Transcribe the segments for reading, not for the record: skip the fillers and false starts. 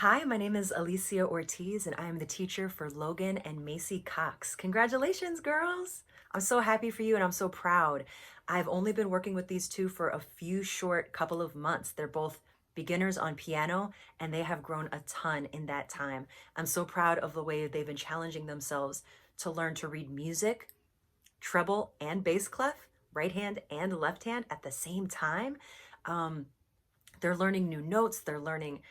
Hi, my name is Alicia Ortiz, and I am the teacher for Logan and Macy Cox. Congratulations, girls! I'm so happy for you, and I'm so proud. I've only been working with these two for a few short couple of months. They're both beginners on piano, and they have grown a ton in that time. I'm so proud of the way they've been challenging themselves to learn to read music, treble and bass clef, right hand and left hand at the same time. Um, they're learning new notes. They're learning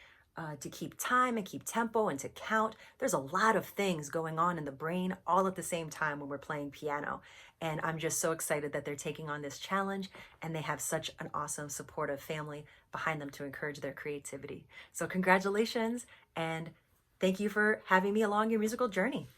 to keep time and keep tempo and to count. There's a lot of things going on in the brain all at the same time when we're playing piano. And I'm just so excited that they're taking on this challenge and they have such an awesome, supportive family behind them to encourage their creativity. So, congratulations and thank you for having me along your musical journey.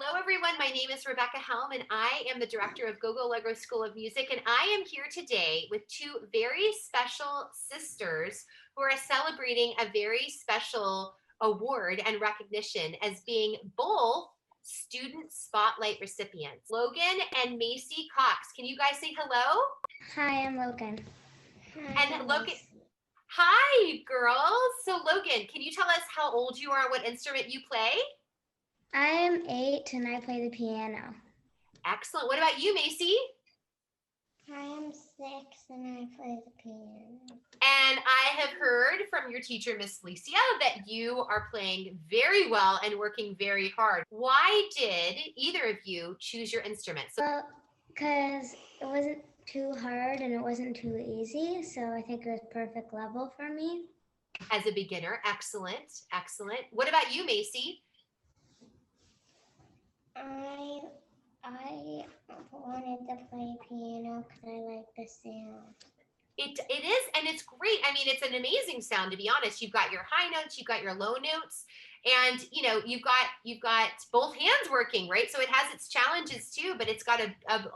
Hello, everyone. My name is Rebecca Helm, and I am the director of Go Allegro School of Music. And I am here today with two very special sisters who are celebrating a very special award and recognition as being both Student Spotlight recipients. Logan and Macy Cox. Can you guys say hello? Hi, I'm Logan. And Logan, hi, girls. So, Logan, can you tell us how old you are and what instrument you play? I am 8 and I play the piano. Excellent. What about you, Macy? I am 6 and I play the piano. And I have heard from your teacher, Miss Licia, that you are playing very well and working very hard. Why did either of you choose your instrument? Well, because it wasn't too hard and it wasn't too easy, so I think it was perfect level for me. As a beginner, excellent, excellent. What about you, Macy? I wanted to play piano because I like the sound. It is, and it's great. I mean, it's an amazing sound, to be honest. You've got your high notes, you've got your low notes, and you've got both hands working, right? So it has its challenges too, but it's got a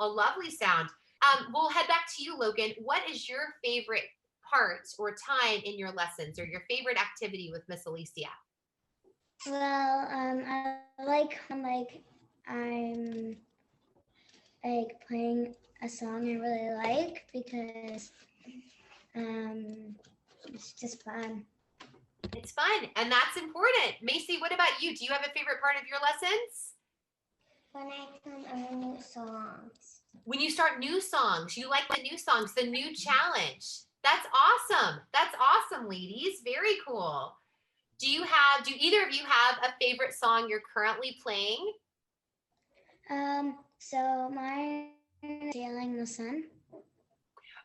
lovely sound. We'll head back to you, Logan. What is your favorite part or time in your lessons, or your favorite activity with Miss Alicia? Well, I like I'm playing a song I really like because it's just fun. It's fun, and that's important. Macy, what about you? Do you have a favorite part of your lessons? When I come up with new songs. When you start new songs, you like the new songs, the new challenge. That's awesome. That's awesome, ladies. Very cool. Do either of you have a favorite song you're currently playing? So mine is Sailing the Sun.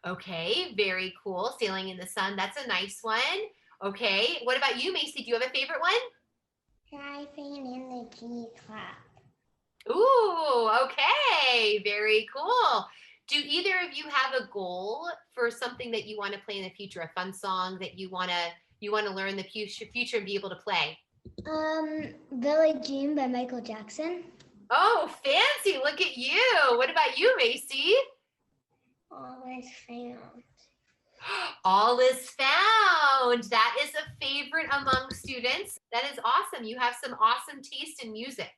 Okay, very cool. Sailing in the Sun. That's a nice one. Okay. What about you, Macy? Do you have a favorite one? Driving in the G clap. Ooh, okay. Very cool. Do either of you have a goal for something that you want to play in the future? A fun song that you want to learn in the future and be able to play? Billie Jean by Michael Jackson. Oh, fancy. Look at you. What about you, Macy? All is found. All is found. That is a favorite among students. That is awesome. You have some awesome taste in music.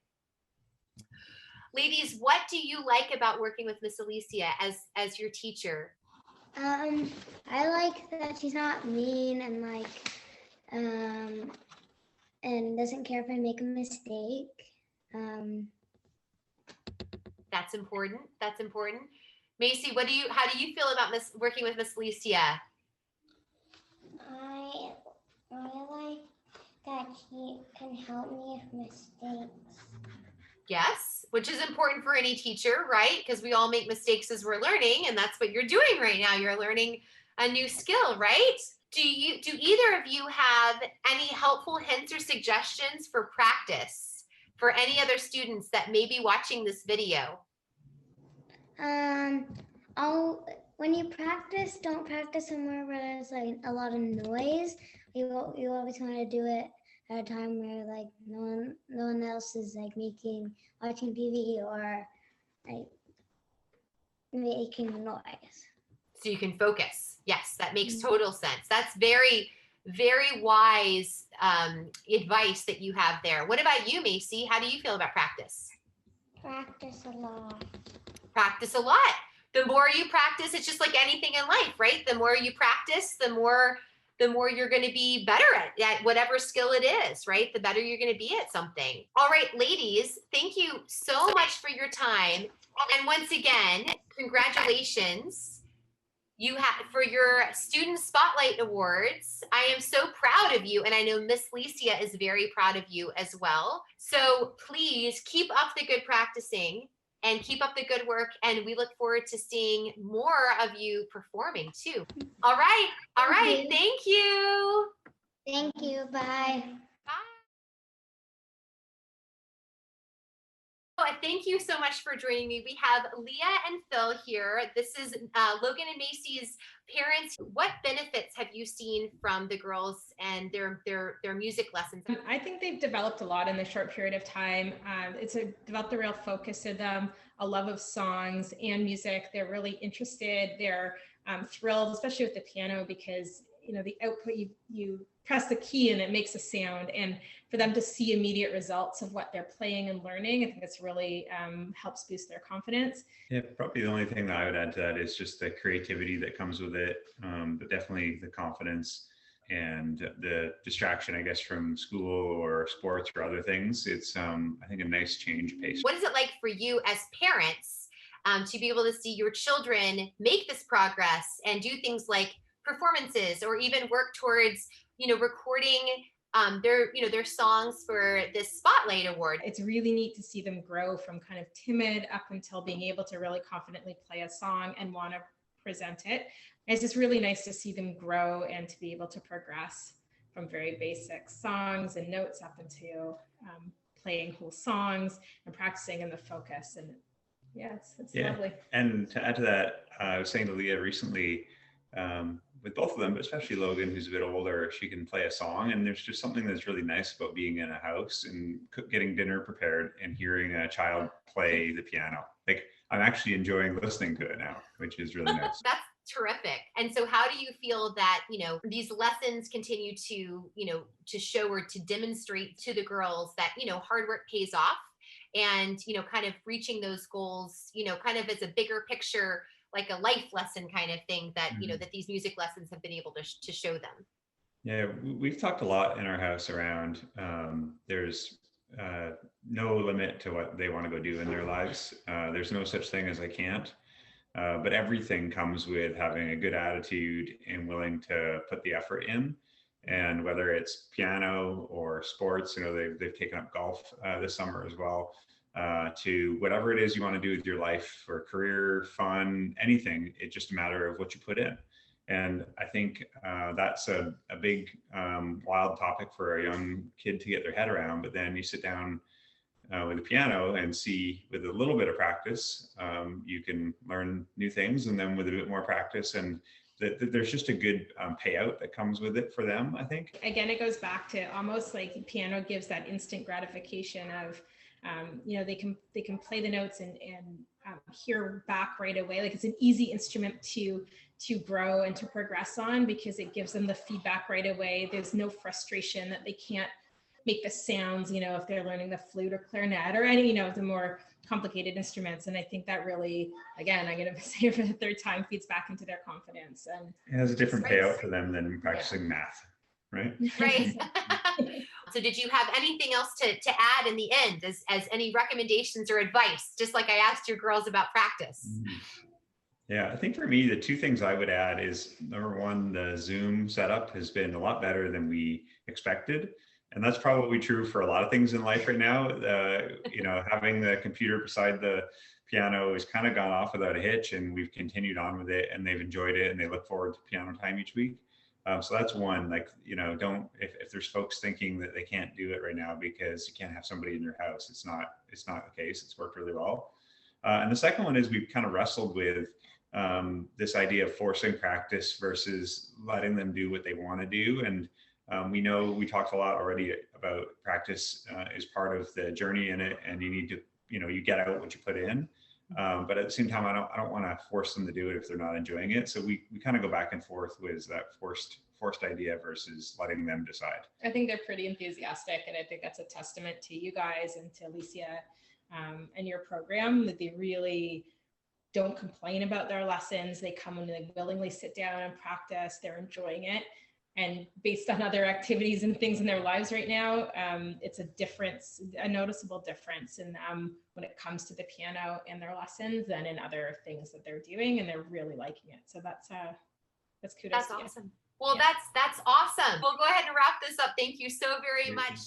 Ladies, what do you like about working with Miss Alicia as your teacher? I like that she's not mean and and doesn't care if I make a mistake. That's important. That's important. Macy, how do you feel about working with Miss Licia? I really like that he can help me with mistakes. Yes, which is important for any teacher, right? Because we all make mistakes as we're learning, and that's what you're doing right now. You're learning a new skill, right? Do either of you have any helpful hints or suggestions for practice for any other students that may be watching this video? When you practice, don't practice somewhere where there's like a lot of noise. You always want to do it at a time where like no one else is like watching TV or like making noise. So you can focus. Yes, that makes total sense. That's very, very wise advice that you have there. What about you, Macy? How do you feel about practice? Practice a lot. Practice a lot. The more you practice, it's just like anything in life, right? The more you practice, the more you're going to be better at whatever skill it is, right? The better you're going to be at something. All right, ladies, thank you so much for your time. And once again, congratulations. You have for your Student Spotlight Awards. I am so proud of you, and I know Miss Licia is very proud of you as well. So please keep up the good practicing and keep up the good work, and we look forward to seeing more of you performing too. All right, thank you. Thank you, bye. Thank you so much for joining me. We have Leah and Phil here. This is Logan and Macy's parents. What benefits have you seen from the girls and their music lessons? I think they've developed a lot in a short period of time. Developed a real focus in them, a love of songs and music. They're really interested. They're thrilled, especially with the piano, because the output, you press the key and it makes a sound, and for them to see immediate results of what they're playing and learning, I think it's really helps boost their confidence. Yeah, probably the only thing that I would add to that is just the creativity that comes with it, but definitely the confidence and the distraction, I guess, from school or sports or other things. It's, I think, a nice change pace. What is it like for you as parents to be able to see your children make this progress and do things like performances, or even work towards, recording their songs for this Spotlight Award? It's really neat to see them grow from kind of timid up until being able to really confidently play a song and want to present it. It's just really nice to see them grow and to be able to progress from very basic songs and notes up into playing whole songs and practicing in the focus. And yeah, it's lovely. And to add to that, I was saying to Leah recently, with both of them, but especially Logan, who's a bit older, she can play a song, and there's just something that's really nice about being in a house and getting dinner prepared and hearing a child play the piano. Like, I'm actually enjoying listening to it now, which is really nice. That's terrific. And so how do you feel that, these lessons continue to, to show or to demonstrate to the girls that, hard work pays off, and, kind of reaching those goals, kind of as a bigger picture, like a life lesson kind of thing that, that these music lessons have been able to show them? Yeah, we've talked a lot in our house around there's no limit to what they want to go do in their lives. There's no such thing as I can't, but everything comes with having a good attitude and willing to put the effort in. And whether it's piano or sports, they've taken up golf this summer as well. To whatever it is you want to do with your life, or career, fun, anything, it's just a matter of what you put in. And I think that's a big wild topic for a young kid to get their head around. But then you sit down with a piano and see, with a little bit of practice, you can learn new things. And then with a bit more practice, and there's just a good payout that comes with it for them, I think. Again, it goes back to almost like piano gives that instant gratification of, they can play the notes and hear back right away. Like, it's an easy instrument to grow and to progress on, because it gives them the feedback right away. There's no frustration that they can't make the sounds, if they're learning the flute or clarinet or any, the more complicated instruments. And I think that really, again, I'm going to say it for the third time, feeds back into their confidence. And it has a different payout for them than practicing math. Right? Right. So did you have anything else to add in the end as any recommendations or advice, just like I asked your girls about practice? Yeah, I think for me, the two things I would add is number one, the Zoom setup has been a lot better than we expected. And that's probably true for a lot of things in life right now. Having the computer beside the piano has kind of gone off without a hitch, and we've continued on with it, and they've enjoyed it, and they look forward to piano time each week. So that's one, like, don't, if there's folks thinking that they can't do it right now because you can't have somebody in your house, it's not the case. It's worked really well. And the second one is we've kind of wrestled with this idea of forcing practice versus letting them do what they want to do. And we talked a lot already about practice is part of the journey in it, and you need to, you get out what you put in. But at the same time, I don't want to force them to do it if they're not enjoying it. So we kind of go back and forth with that forced idea versus letting them decide. I think they're pretty enthusiastic, and I think that's a testament to you guys and to Alicia and your program, that they really don't complain about their lessons. They come and they willingly sit down and practice. They're enjoying it. And based on other activities and things in their lives right now, it's a noticeable difference in them when it comes to the piano and their lessons than in other things that they're doing, and they're really liking it. So that's kudos. That's awesome. Well, yeah. That's awesome. We'll go ahead and wrap this up. Thank you so very much.